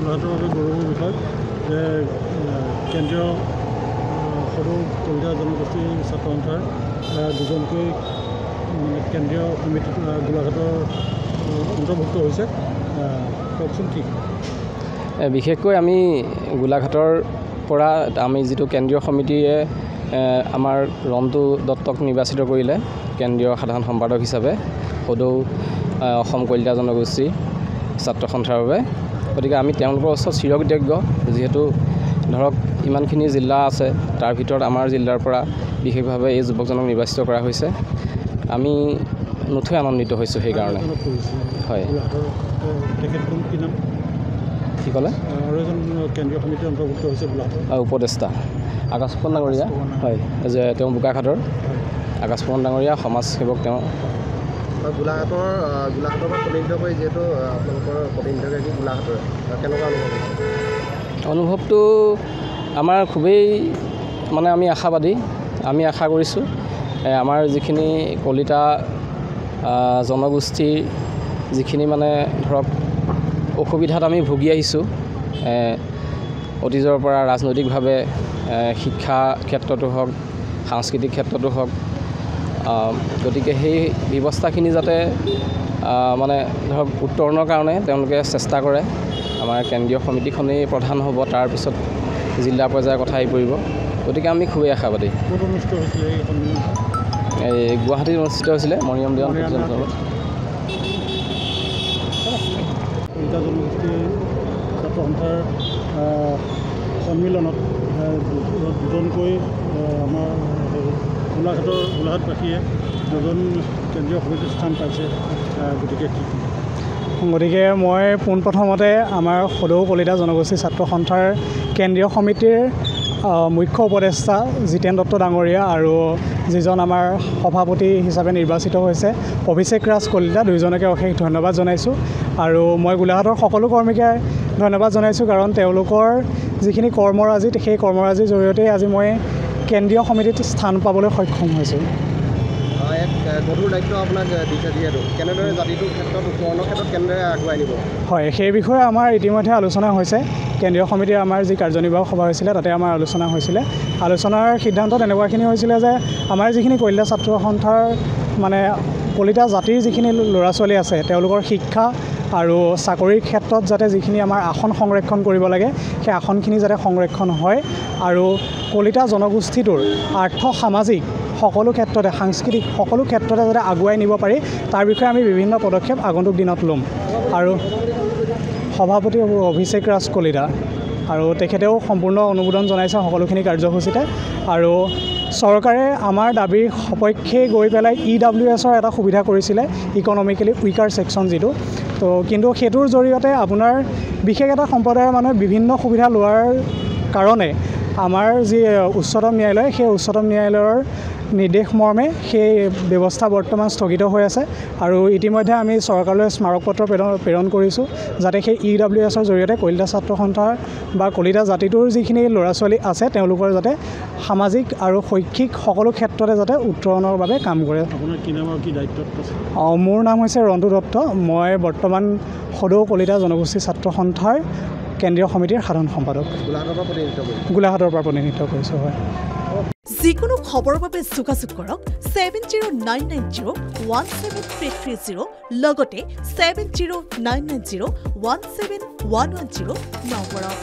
গোলাঘাটৰ বাবে গৌৰৱৰ বিষয় যে কেন্দ্ৰীয় সৰু কলিতা জনগোষ্ঠীৰ ছাত্ৰ সন্থাৰ দুজনকৈ কেন্দ্ৰীয় সমিতিত গোলাঘাটৰ অন্তৰ্ভুক্ত হৈছে কওকচোন কি বিশেষকৈ আমি গোলাঘাটৰ পৰা আমি যিটো কেন্দ্ৰীয় সমিতিয়ে আমাৰ ৰন্তু দত্তক নিৰ্বাচিত কৰিলে কেন্দ্ৰীয় সাধাৰণ সম্পাদক হিচাপে সদৌ অসম কলিতা জনগোষ্ঠীৰ ছাত্ৰ সন্থাৰ বাবে গতিকে আমি তেওঁলোকৰ ওচৰত চিৰকৃতজ্ঞ যিহেতু ধৰক ইমানখিনি জিলা আছে তাৰ ভিতৰত আমাৰ জিলাৰ পৰা বিশেষভাৱে এই যুৱকজনক নিৰ্বাচিত কৰা হৈছে আমি নথৈ আনন্দিত হৈছোঁ সেইকাৰণে হয় কি ক'লে আৰু এজন কেন্দ্ৰীয় সমিতিৰ অন্তৰ্ভুক্ত হৈছে গোলাঘাটৰ উপদেষ্টা আকাশ ফুকন ডাঙৰীয়া হয় যে তেওঁ বোকাখাটৰ আকাশ ফুকন ডাঙৰীয়া সমাজ সেৱক তেওঁ গোলাঘাটৰ পৰা প্ৰতিনিধিত্ব কৰি যিহেতু আপোনালোকৰ প্ৰতিনিধিগৰাকী গোলাঘাটৰ কেনেকুৱা অনুভৱটো আমাৰ খুবেই মানে আমি আশাবাদী আমি আশা কৰিছোঁ আমাৰ যিখিনি কলিতা জনগোষ্ঠীৰ যিখিনি মানে ধৰক অসুবিধাত আমি ভুগি আহিছোঁ অতীজৰ পৰা ৰাজনৈতিকভাৱে শিক্ষা ক্ষেত্ৰতো হওক সাংস্কৃতিক ক্ষেত্ৰতো হওক গতিকে সেই ব্যৱস্থাখিনি যাতে মানে ধৰক উত্তৰণৰ কাৰণে তেওঁলোকে চেষ্টা কৰে আমাৰ কেন্দ্ৰীয় সমিতিখনেই প্ৰধান হ'ব তাৰপিছত জিলা পৰ্যায়ৰ কথা আহি পৰিব গতিকে আমি খুবেই আশাবাদী এই গুৱাহাটীত অনুষ্ঠিত হৈছিলে মৰিয়ম দেৱান কলিতা জনগোষ্ঠীৰ ছাত্ৰ সন্থাৰ সন্মিলনত দুজনকৈ আমাৰ গোলাঘাটবাসীয়ে দুজন কেন্দ্ৰীয় সমিতিৰ স্থান পাইছে গতিকে মই পোনপ্ৰথমতে আমাৰ সদৌ কলিতা জনগোষ্ঠী ছাত্ৰ সন্থাৰ কেন্দ্ৰীয় সমিতিৰ মুখ্য উপদেষ্টা জিতেন দত্ত ডাঙৰীয়া আৰু যিজন আমাৰ সভাপতি হিচাপে নিৰ্বাচিত হৈছে অভিষেক ৰাজ কলিতা দুয়োজনকে অশেষ ধন্যবাদ জনাইছোঁ আৰু মই গোলাঘাটৰ সকলো কৰ্মীকে ধন্যবাদ জনাইছোঁ কাৰণ তেওঁলোকৰ যিখিনি কৰ্মৰাজি সেই কৰ্মৰাজিৰ জৰিয়তে আজি মই কেন্দ্ৰীয় সমিতিত স্থান পাবলৈ সক্ষম হৈছোঁ গধুৰ দায়িত্ব আপোনাক দিছে যিহেতু কেনেদৰে জাতিটোৰ ক্ষেত্ৰত উত্তৰণৰ ক্ষেত্ৰত কেনেদৰে আগুৱাই নিব হয় সেই বিষয়ে আমাৰ ইতিমধ্যে আলোচনা হৈছে কেন্দ্ৰীয় সমিতিৰ আমাৰ যি কাৰ্যনিৰ্বাহক সভা হৈছিলে তাতে আমাৰ আলোচনা হৈছিলে আলোচনাৰ সিদ্ধান্তত এনেকুৱাখিনি হৈছিলে যে আমাৰ যিখিনি কলিতা ছাত্ৰ সন্থাৰ মানে কলিতা জাতিৰ যিখিনি ল'ৰা ছোৱালী আছে তেওঁলোকৰ শিক্ষা আৰু চাকৰিৰ ক্ষেত্ৰত যাতে যিখিনি আমাৰ আসন সংৰক্ষণ কৰিব লাগে সেই আসনখিনি যাতে সংৰক্ষণ হয় আৰু কলিতা জনগোষ্ঠীটোৰ আৰ্থ সামাজিক সকলো ক্ষেত্ৰতে সাংস্কৃতিক সকলো ক্ষেত্ৰতে যাতে আগুৱাই নিব পাৰি তাৰ বিষয়ে আমি বিভিন্ন পদক্ষেপ আগন্তুক দিনত ল'ম আৰু সভাপতি অভিষেক ৰাজ কলিতা আৰু তেখেতেও সম্পূৰ্ণ অনুমোদন জনাইছে সকলোখিনি কাৰ্যসূচীতে আৰু চৰকাৰে আমাৰ দাবীৰ সপক্ষে গৈ পেলাই EWSৰ এটা সুবিধা কৰিছিলে ইকনমিকেলি উইকাৰ ছেকশ্যন যিটো তো কিন্তু সেইটোৰ জৰিয়তে আপোনাৰ বিশেষ এটা সম্প্ৰদায়ৰ মানুহে বিভিন্ন সুবিধা লোৱাৰ কাৰণে আমাৰ যি উচ্চতম ন্যায়ালয় সেই উচ্চতম ন্যায়ালয়ৰ নিৰ্দেশ মৰ্মে সেই ব্যৱস্থা বৰ্তমান স্থগিত হৈ আছে আৰু ইতিমধ্যে আমি চৰকাৰলৈ স্মাৰকপত্ৰ প্ৰেৰণ কৰিছোঁ যাতে সেই EWSৰ জৰিয়তে কলিতা ছাত্ৰ সন্থাৰ বা কলিতা জাতিটোৰ যিখিনি ল'ৰা ছোৱালী আছে তেওঁলোকৰ যাতে সামাজিক আৰু শৈক্ষিক সকলো ক্ষেত্ৰতে যাতে উত্তৰণৰ বাবে কাম কৰে আপোনাৰ কি নাম আৰু কি দায়িত্বত আছে মোৰ নাম হৈছে ৰন্তু দত্ত মই বৰ্তমান সদৌ কলিতা জনগোষ্ঠী ছাত্ৰ সন্থাৰ কেন্দ্ৰীয় সমিতিৰ সাধাৰণ সম্পাদক গোলাঘাটৰ পৰা প্ৰতিনিধিত্ব কৰিছোঁ হয় যিকোনো খবৰৰ বাবে যোগাযোগ কৰক 7099017330 লগতে 7099017110 নম্বৰত